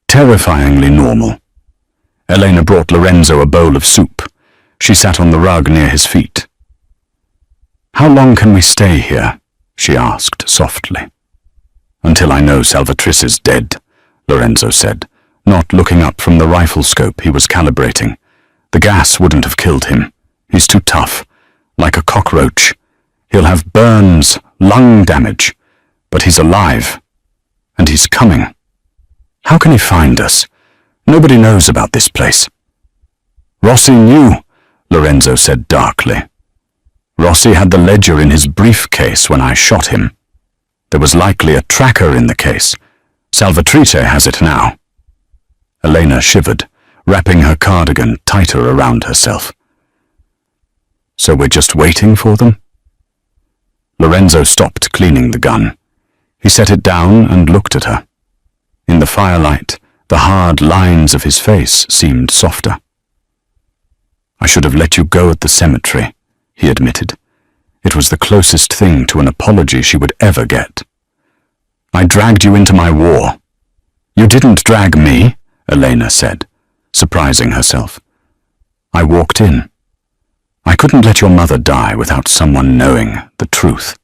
terrifyingly normal. Elena brought Lorenzo a bowl of soup. She sat on the rug near his feet. "How long can we stay here?" she asked softly. "Until I know Salvatrice is dead," Lorenzo said, not looking up from the rifle scope he was calibrating. "The gas wouldn't have killed him. He's too tough, like a cockroach. He'll have burns, lung damage, but he's alive, and he's coming. How can he find us? Nobody knows about this place." "Rossi knew," Lorenzo said darkly. "Rossi had the ledger in his briefcase when I shot him. There was likely a tracker in the case. Salvatrice has it now." Elena shivered, wrapping her cardigan tighter around herself. "So we're just waiting for them?" Lorenzo stopped cleaning the gun. He set it down and looked at her. In the firelight, the hard lines of his face seemed softer. "I should have let you go at the cemetery," he admitted. It was the closest thing to an apology she would ever get. "I dragged you into my war." "You didn't drag me," Elena said, surprising herself. "I walked in. I couldn't let your mother die without someone knowing the truth."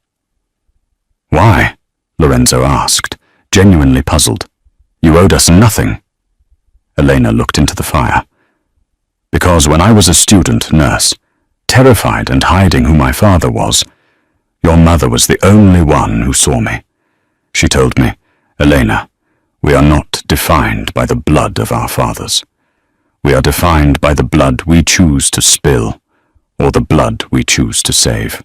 "Why?" Lorenzo asked, genuinely puzzled. "You owed us nothing." Elena looked into the fire. "Because when I was a student nurse, terrified and hiding who my father was, your mother was the only one who saw me. She told me, 'Elena, we are not defined by the blood of our fathers. We are defined by the blood we choose to spill, or the blood we choose to save.'"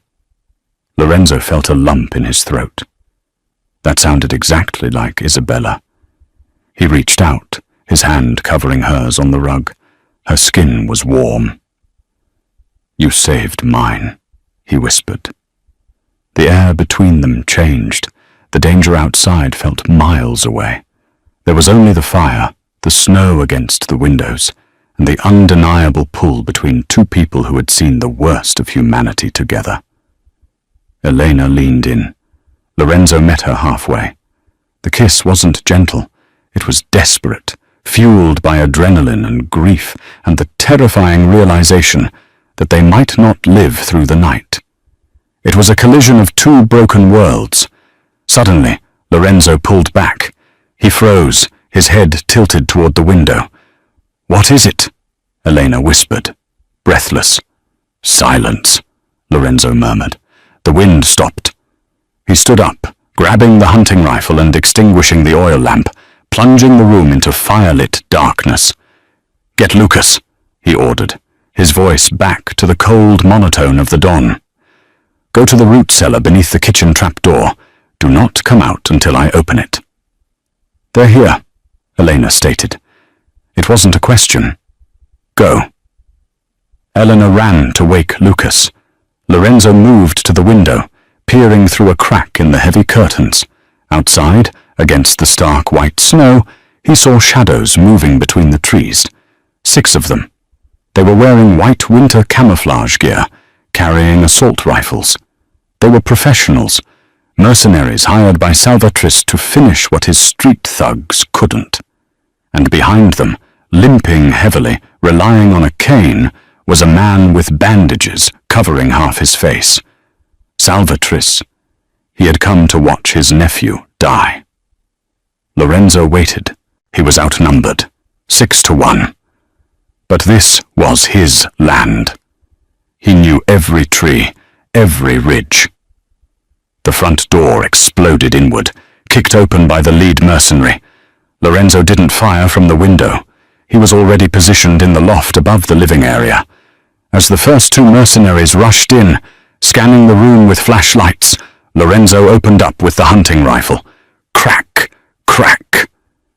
Lorenzo felt a lump in his throat. That sounded exactly like Isabella. He reached out, his hand covering hers on the rug. Her skin was warm. "You saved mine," he whispered. The air between them changed. The danger outside felt miles away. There was only the fire, the snow against the windows, and the undeniable pull between two people who had seen the worst of humanity together. Elena leaned in. Lorenzo met her halfway. The kiss wasn't gentle. It was desperate, fueled by adrenaline and grief, and the terrifying realization that they might not live through the night. It was a collision of two broken worlds. Suddenly, Lorenzo pulled back. He froze, his head tilted toward the window. "What is it?" Elena whispered, breathless. "Silence," Lorenzo murmured. The wind stopped. He stood up, grabbing the hunting rifle and extinguishing the oil lamp, plunging the room into fire-lit darkness. "Get Lucas," he ordered, his voice back to the cold monotone of the dawn. "Go to the root cellar beneath the kitchen trapdoor. Do not come out until I open it." "They're here," Elena stated. It wasn't a question. "Go." Elena ran to wake Lucas. Lorenzo moved to the window, peering through a crack in the heavy curtains. Outside, against the stark white snow, he saw shadows moving between the trees. 6 of them. They were wearing white winter camouflage gear, carrying assault rifles. They were professionals, mercenaries hired by Salvatrice to finish what his street thugs couldn't. And behind them, limping heavily, relying on a cane, was a man with bandages covering half his face. Salvatrice. He had come to watch his nephew die. Lorenzo waited, He was outnumbered, 6-1. But this was his land. He knew every tree, every ridge. The front door exploded inward, kicked open by the lead mercenary. Lorenzo didn't fire from the window. He was already positioned in the loft above the living area. As the first two mercenaries rushed in, scanning the room with flashlights, Lorenzo opened up with the hunting rifle. Crack, crack.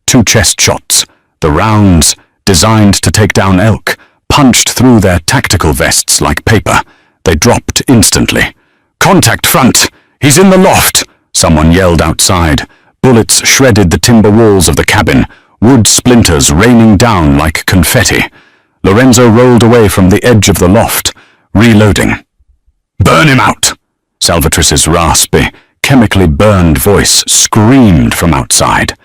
2 chest shots, the rounds, designed to take down elk, punched through their tactical vests like paper. They dropped instantly. "Contact front! He's in the loft!" someone yelled outside. Bullets shredded the timber walls of the cabin, wood splinters raining down like confetti. Lorenzo rolled away from the edge of the loft, reloading. "Burn him out!" Salvatrice's raspy, chemically burned voice screamed from outside.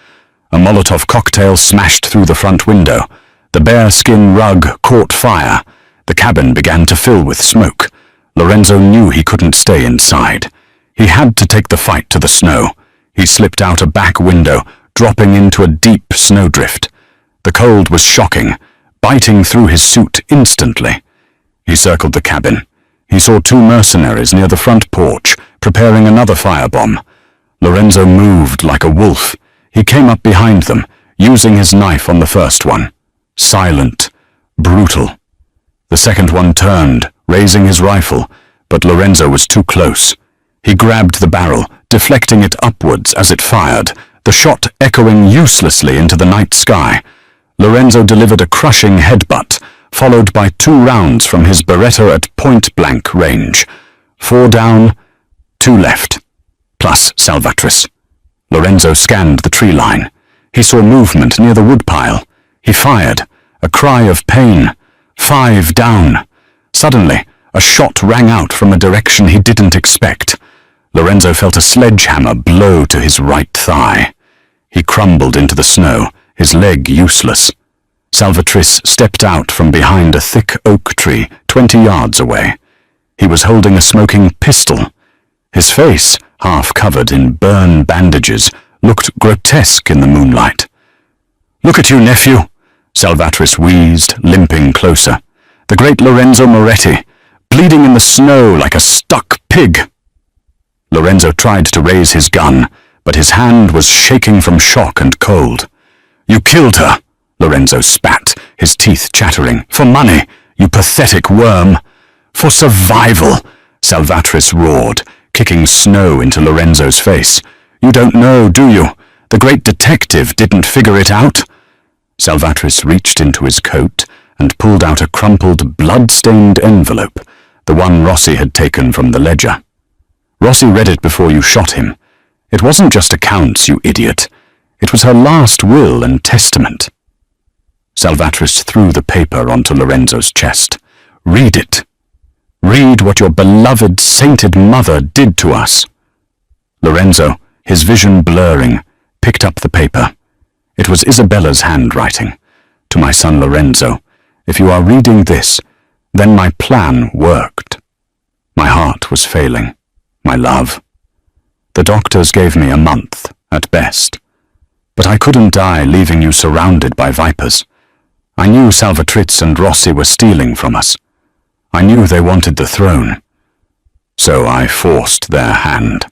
A Molotov cocktail smashed through the front window. The bearskin rug caught fire. The cabin began to fill with smoke. Lorenzo knew he couldn't stay inside. He had to take the fight to the snow. He slipped out a back window, dropping into a deep snowdrift. The cold was shocking, biting through his suit instantly. He circled the cabin. He saw 2 mercenaries near the front porch, preparing another firebomb. Lorenzo moved like a wolf. He came up behind them, using his knife on the first one. Silent, brutal. The second one turned, raising his rifle, but Lorenzo was too close. He grabbed the barrel, deflecting it upwards as it fired, the shot echoing uselessly into the night sky. Lorenzo delivered a crushing headbutt, followed by 2 rounds from his Beretta at point-blank range. 4 down, 2 left, plus Salvatrice. Lorenzo scanned the tree line. He saw movement near the woodpile. He fired, a cry of pain. 5 down. Suddenly, a shot rang out from a direction he didn't expect. Lorenzo felt a sledgehammer blow to his right thigh. He crumbled into the snow, his leg useless. Salvatrice stepped out from behind a thick oak tree 20 yards away. He was holding a smoking pistol. His face, half covered in burn bandages, looked grotesque in the moonlight. "Look at you, nephew," Salvatrice wheezed, limping closer. "The great Lorenzo Moretti, bleeding in the snow like a stuck pig." Lorenzo tried to raise his gun, but his hand was shaking from shock and cold. "You killed her," Lorenzo spat, his teeth chattering. "For money, you pathetic worm." "For survival," Salvatrice roared, kicking snow into Lorenzo's face. "You don't know, do you? The great detective didn't figure it out." Salvatrice reached into his coat and pulled out a crumpled, blood-stained envelope, the one Rossi had taken from the ledger. "Rossi read it before you shot him. It wasn't just accounts, you idiot. It was her last will and testament." Salvatrice threw the paper onto Lorenzo's chest. "Read it. Read what your beloved, sainted mother did to us." Lorenzo, his vision blurring, picked up the paper. It was Isabella's handwriting. "To my son Lorenzo, if you are reading this, then my plan worked. My heart was failing. My love. The doctors gave me a month, at best. But I couldn't die leaving you surrounded by vipers. I knew Salvatrice and Rossi were stealing from us. I knew they wanted the throne. So I forced their hand.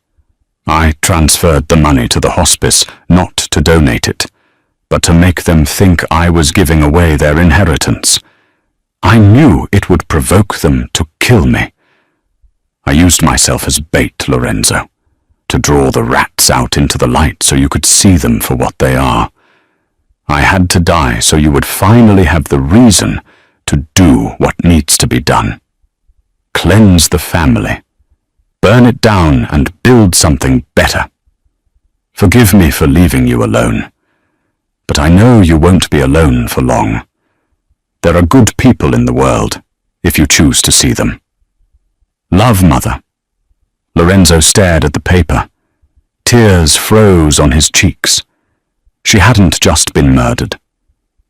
I transferred the money to the hospice, not to donate it, but to make them think I was giving away their inheritance. I knew it would provoke them to kill me. I used myself as bait, Lorenzo, to draw the rats out into the light so you could see them for what they are. I had to die so you would finally have the reason to do what needs to be done. Cleanse the family. Burn it down and build something better. Forgive me for leaving you alone. But I know you won't be alone for long. There are good people in the world, if you choose to see them. Love, Mother." Lorenzo stared at the paper. Tears froze on his cheeks. She hadn't just been murdered.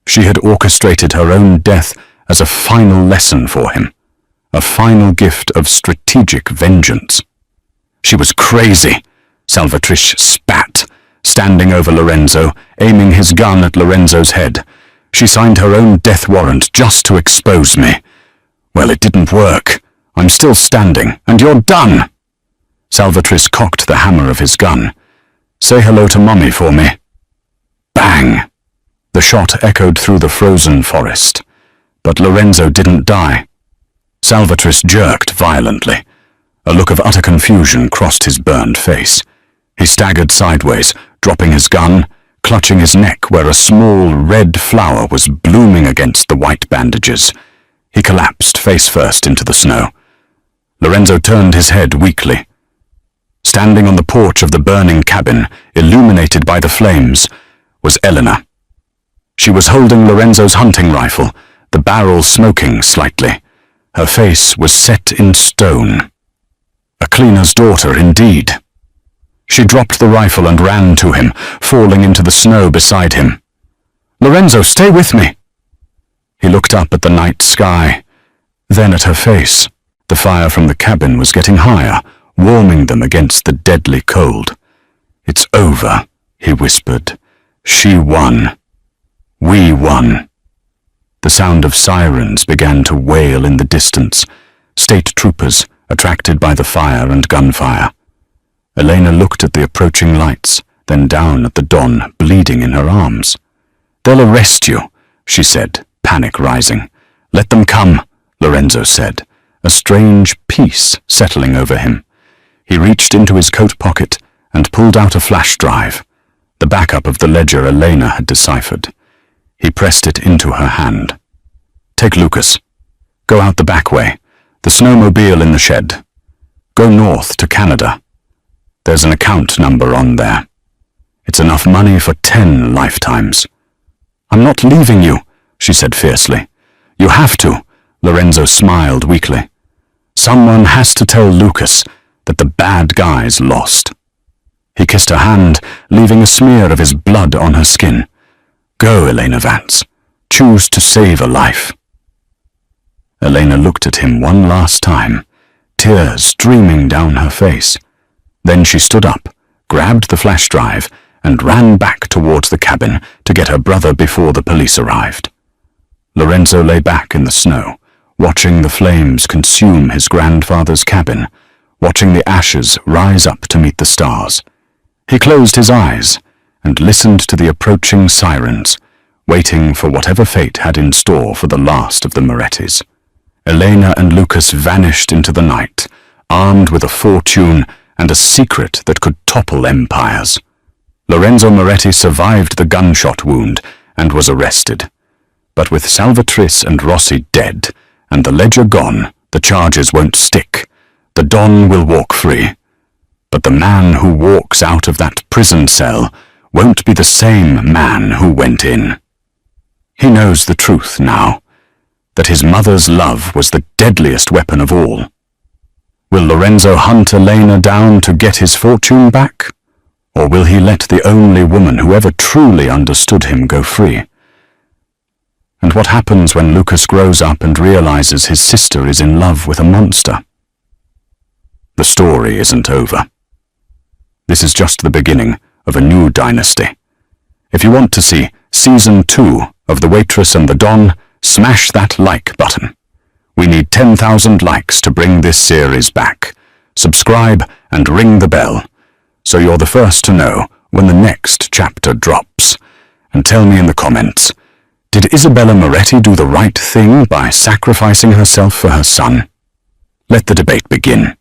She had orchestrated her own death as a final lesson for him, a final gift of strategic vengeance. She was crazy, Salvatrice spat, standing over Lorenzo, aiming his gun at Lorenzo's head. She signed her own death warrant just to expose me. Well, it didn't work. I'm still standing, and you're done. Salvatris cocked the hammer of his gun. Say hello to Mummy for me. Bang! The shot echoed through the frozen forest. But Lorenzo didn't die. Salvatris jerked violently. A look of utter confusion crossed his burned face. He staggered sideways, dropping his gun, clutching his neck where a small red flower was blooming against the white bandages. He collapsed face first into the snow. Lorenzo turned his head weakly. Standing on the porch of the burning cabin, illuminated by the flames, was Elena. She was holding Lorenzo's hunting rifle, the barrel smoking slightly. Her face was set in stone. A cleaner's daughter, indeed. She dropped the rifle and ran to him, falling into the snow beside him. "Lorenzo, stay with me!" He looked up at the night sky, then at her face. The fire from the cabin was getting higher, warming them against the deadly cold. "It's over," he whispered. "She won. We won." The sound of sirens began to wail in the distance, state troopers attracted by the fire and gunfire. Elena looked at the approaching lights, then down at the Don bleeding in her arms. "They'll arrest you," she said, panic rising. "Let them come," Lorenzo said, a strange peace settling over him. He reached into his coat pocket and pulled out a flash drive, the backup of the ledger Elena had deciphered. He pressed it into her hand. "Take Lucas. Go out the back way, the snowmobile in the shed. Go north to Canada. There's an account number on there. It's enough money for 10 lifetimes." "I'm not leaving you," she said fiercely. "You have to," Lorenzo smiled weakly. "Someone has to tell Lucas that the bad guys lost." He kissed her hand, leaving a smear of his blood on her skin. "Go, Elena Vance. Choose to save a life." Elena looked at him one last time, tears streaming down her face. Then she stood up, grabbed the flash drive, and ran back towards the cabin to get her brother before the police arrived. Lorenzo lay back in the snow, watching the flames consume his grandfather's cabin, watching the ashes rise up to meet the stars. He closed his eyes and listened to the approaching sirens, waiting for whatever fate had in store for the last of the Morettis. Elena and Lucas vanished into the night, armed with a fortune and a secret that could topple empires. Lorenzo Moretti survived the gunshot wound and was arrested. But with Salvatris and Rossi dead, and the ledger gone, the charges won't stick. The Don will walk free. But the man who walks out of that prison cell won't be the same man who went in. He knows the truth now, that his mother's love was the deadliest weapon of all. Will Lorenzo hunt Elena down to get his fortune back? Or will he let the only woman who ever truly understood him go free? And what happens when Lucas grows up and realizes his sister is in love with a monster? The story isn't over. This is just the beginning of a new dynasty. If you want to see Season 2 of The Waitress and the Don, smash that like button. We need 10,000 likes to bring this series back. Subscribe and ring the bell, so you're the first to know when the next chapter drops. And tell me in the comments, did Isabella Moretti do the right thing by sacrificing herself for her son? Let the debate begin.